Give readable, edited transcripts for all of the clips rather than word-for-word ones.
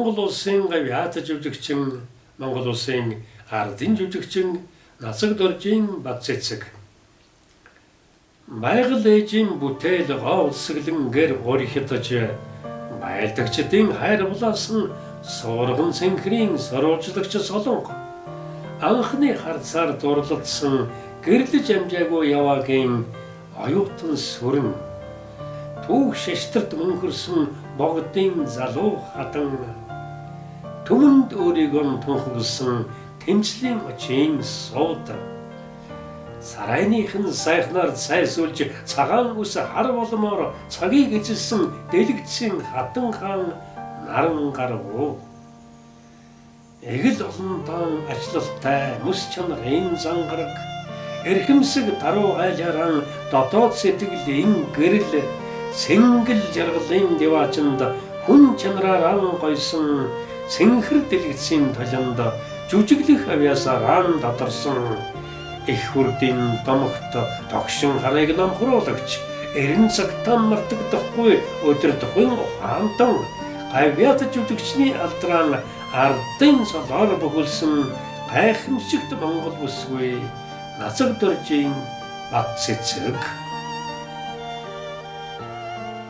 Монгол улсын гавьяат жүжигчин, Монгол улсын ардын жүжигчин Нацаг Доржийн Бацэцэг. Байгаль ээжийн бүтээл гоолсгэлэнгээр орхитож байлдагчдын хайр булаасан суурган сэнхрийн сорулжлагч Солонго. Анхны харцаар дурлалдсан гэрлэж амжаагүй яваагийн оюутан сүрэн. Түүх шаштрт мөнхөрсөн богдын залуу хадан. Түмэнд өөрийгөө тунхагласан тэмцлийн очийн суудан. Сарайныхын сайхнаар сайсуулж цагаан ус хар боломоор цагийг эзэлсэн дэлгэцийн хатан хаан наран гарав. Эгэл олонтон ачлалтай мэс чанарын зангараг эрхэмсэг даруу айлааран дотоод сэтгэлийн гэрэл сэнгэл жаргалын диваачнд хүн чанараар гойсон сэнхэр дэлгэцийн таланд жүжиглэх авьяасаар дадарсан их хүрдийн домогт тогшин харыг намхруулагч эрен цагтаа мартагдахгүй өдөр тохын ухаантан гавьяат жүжигчний алдрaan ардын солоор бохулсан гайхамшигт Монгол бүсгүй Нацаг Доржийн Бацэцэг.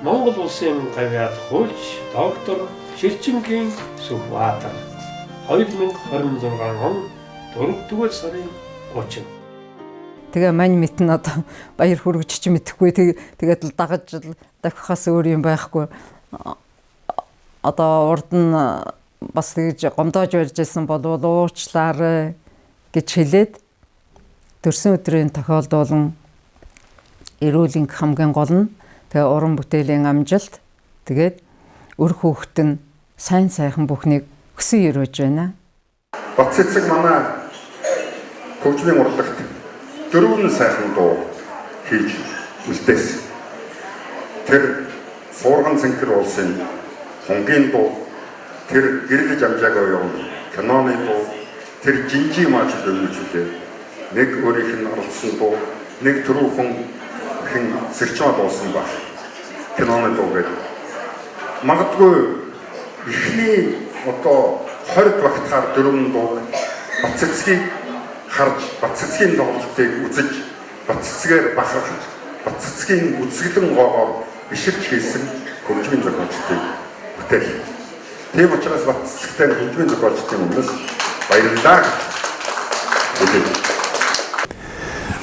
Монгол улсын гавьяат хууч доктор Ширчингийн Сүхбаатар 2026 он 4-р сарын 30. Тэгээ мань мэднэ одоо баяр хүргэж ч мэдэхгүй тэгээд л дагаж давхихаас өөр юм байхгүй. Одоо урд нь бас тэгж гомдоож барьж байсан болов уучлаарай гэж хэлээд төрсөн өдрийн тохиолдуулан эрүүлийн хамгийн гол нь тэгээ уран бүтээлийн амжилт тэгээд өр хүүхэд нь сайн сайхан бүхнийг өсөн өрөөж байна. Бацэцэг манай хөгжмийн урлагт дөрвөн сайхан дуу хийж үлдээсэн. Тэр суурган цэнхэр улсын хонгийн дуу, тэр гэрлэж амжаагүй юм киноны дуу, тэр жинжи маач дөрвөлжлээ. Нэг өөрийнх нь оролцсон дуу, нэг түрүүхэн хэн сэрчмаа дуусан баг. Киноны дуу гэдэг. Магадгүй ихний одоо 20 багтахаар дөрвөн дуу Бацэцгийг харж, Бацэцгийн тоглолтыг үзэж, Бацэцгээр бахархаж, Бацэцгийн үзэсгэлэн гоогоор биширч хийсэн хөгжмийн зохиолчдын бүтээл. Тийм учраас Бацэцэгтэй хөгжмийн зохиолчдын өмнөөс баярлалаа.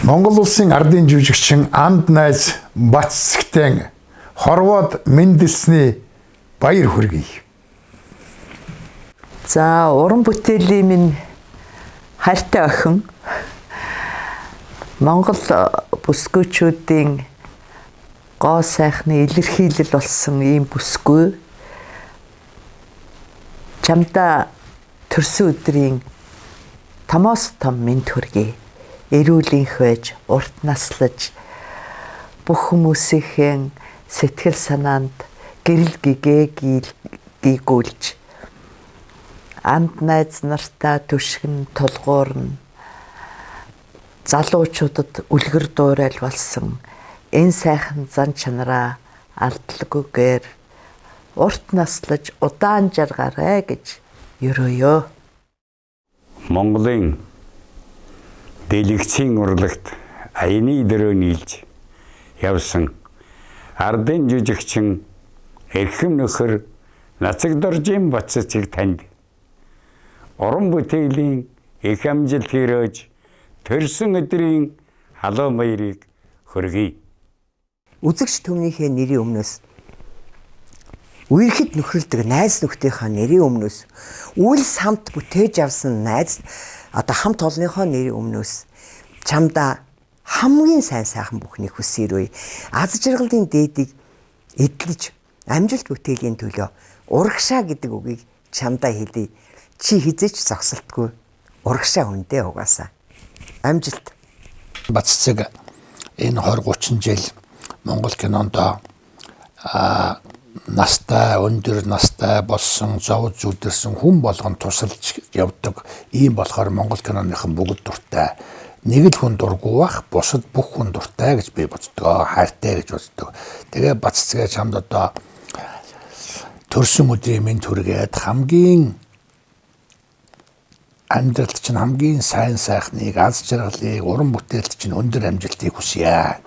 Монгол улсын ардын жүжигчин Анд найз Бацэцэгтэй хорвоод мэндэлсний баяр хүргэе. За уран бүтээлийн минь хайртай охин Монгол бүсгүйчүүдийн гоо сайхны илэрхийлэл болсон ийм бүсгүй чамда төрсөн өдрийн томоос том мэнд хүргэе. Эрүүлийнх байж урт наслаж бүх хүмүүсийн сэтгэл санаанд гэрэл гэгүүлж Анд найз нартаа түшгэн тулгуурна залуучуудад үлгэр дуурайл болсон энэ сайхан зан чанараа алдлагүйгээр урт наслаж удаан жаргаарай гэж ерөөё. Монголын дэлгэцийн урлагт аяны дөрөө нийлж явсан ардын жүжигчин эрхэм нөхөр Нацаг Доржийн Бацэцэг танд уран бүтээлийн их амжилт хүргэж төрсөн өдрийн халуун баярыг хүргэе. Үзэгч түмнийхээ нэрийн өмнөөс үерхэд нөхрөлдөг найз нөхдийнхөө нэрийн өмнөөс үйлс хамт бүтээж авсан найз одоо хамт олонныхоо нэрийн өмнөөс чамда хамгийн сайн сайхан бүхнийг хүсээрэй. Аз жаргалын дээдийг эдлэж амжилт бүтээлийн төлөө урагшаа гэдэг үгийг чамда хэлье. Чи хизээч зогсолтгүй урагшаа хүндээ угаасаа. Амжилт. Бацэцэг энэ 20-30 жил Монгол кинонд настай, өндөр настай болсон, зов зүдэрсэн хүн болгон тусалж явдаг. Ийм болохоор Монгол киноныхан бүгд дуртай. Нэг л хүн дургүй бах, бусад бүх хүн дуртай гэж би боддог. Хайртай гэж боддог. Тэгээ Бацэцгээ чамд одоо төрсөн өдрийн мэнд хүргээд хамгийн амьдралд чинь хамгийн сайн сайхныг, аз жаргалыг, уран бүтээлд чинь өндөр амжилтыг хүсье.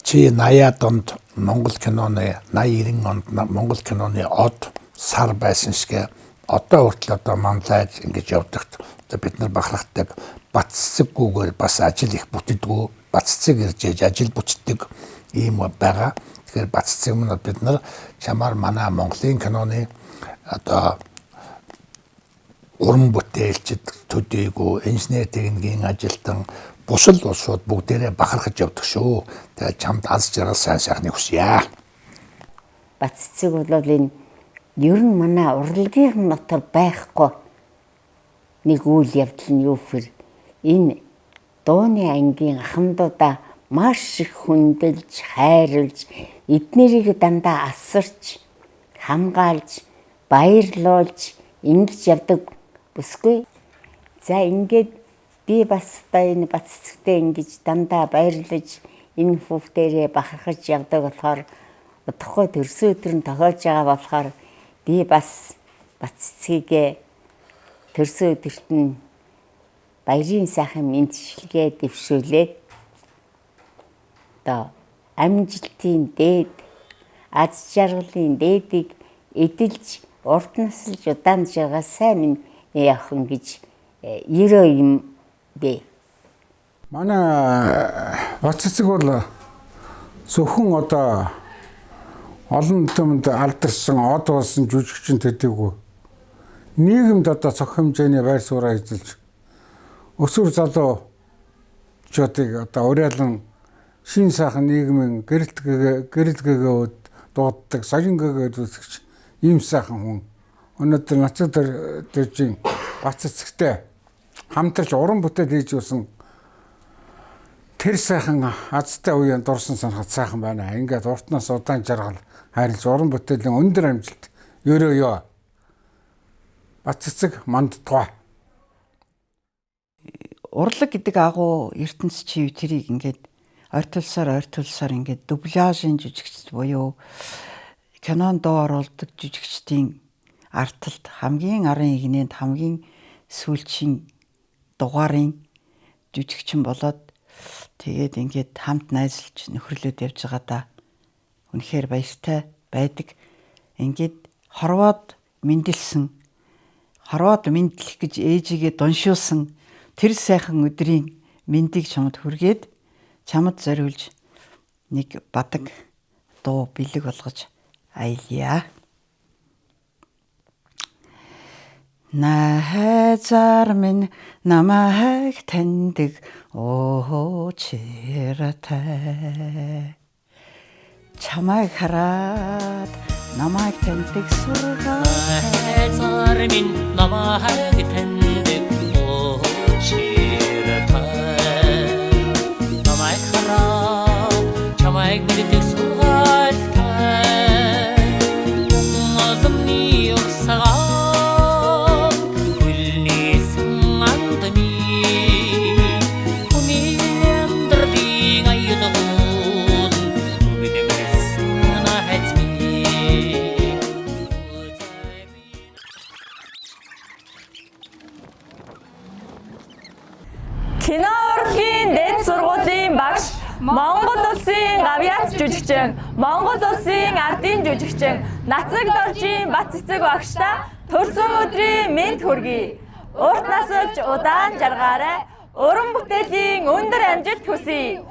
Чи 80-аад онд Монгол киноны 80-90 онд Монгол киноны од сар байсан шиг одоо хүртэл одоо манлайж ингэж явдагт бид нар бахархдаг баццэггүйгээр бас ажил их бүтдэггүй, баццэг ирж ажил бүтдэг ийм байгаа. Тэгэхээр баццэг мөн бид нар чамаар манай Монголын киноны одоо уран бүтээлчд, төдийгүй инженер техникийн ажилтан бусад улсууд бүгдээрээ бахархаж явдаг шүү. Тэгээд чамд аз жаргал сайн сайхныг хүсье. Баццэг бол энэ ер нь манай урлагийн дотор байхгүй нэг үйл явдал нь юу вэ? Энэ дууны ангийн ахмадуудаа маш их хүндэлж, хайрлж, эднэрийг дандаа асарч, хамгаалж, баярлуулж ингэж явдаг бүсгүй. За ингээд би бас энэ баццэгтэй ингэж дандаа баярлаж энэ хүүхдээрээ бахархаж явдаг болохоор удахгүй төрсөн өдөр нь тохиолж байгаа болохоор би бас баццгийг төрсөн өдөрт нь баярын сайхан мэндчилгээ дэвшүүлээд одоо амжилтын дээд, аз жаргалын дээдийг эдэлж урт наслж удаан жаргал сайн явах гэж ерөө юм бэ. Манай баццэг бол зөвхөн одоо олон түмэнд алдарсан од болсон жүжигчин төдийгүй нийгэмд одоо цог хэмжээний байр сууриа эзэлж өсвөр залуучуудыг одоо уриалан шин сайхан нийгмийн гэрэлтгээгээ дууддаг, соёнгээгээ үзэгч ийм сайхан хүн. Өнөөдөр нацаг дэржийн баццэгтэй хамтарч уран бүтээл хийж өгсөн тэр сайхан азтай үеийн дурсан санахад сайхан байна. Ингээд уртнаас удаан жаргал хайрлж уран бүтээлийн өндөр амжилт ерөөё. Баццэг мандтугай. Урлаг гэдэг агуу ертөнц чи тэрийг ингээд ойртуулсаар ингээд дубляжийн жүжигчд буюу кинон дуу оруулдаг жүжигчдийн арталт хамгийн арын игнэнд хамгийн сүүлчийн дугаарын жүжигчин болоод тэгээд ингээд хамт найзалж нөхөрлөд явж байгаа да. Үнэхээр баяртай байдаг. Ингээд хорвоод мэндэлэх гэж ээжигээ дуншуулсан тэр сайхан өдрийн мэндийг чамд хүргээд чамд зориулж нэг бадаг дуу бэлэг болгож аялья. Найзар минь намайг таньдаг очиртай. Чамайг хараад намайг таньдаг сургай. Найзар минь намайг таньдаг очиртай. Намайг хараад чамайг мэддэг сургай. Модны усаа Кино урлагийн дэд сургуулийн багш, Монгол улсын гавьяац жүжигчин, Монгол улсын ардын жүжигчин, Нацаг доржийн Баццэг багштай төрсөн өдрийн мэнд хүргэе. Урт насалж удаан жаргаарай. Уран бүтээлийн өндөр амжилт хүсье.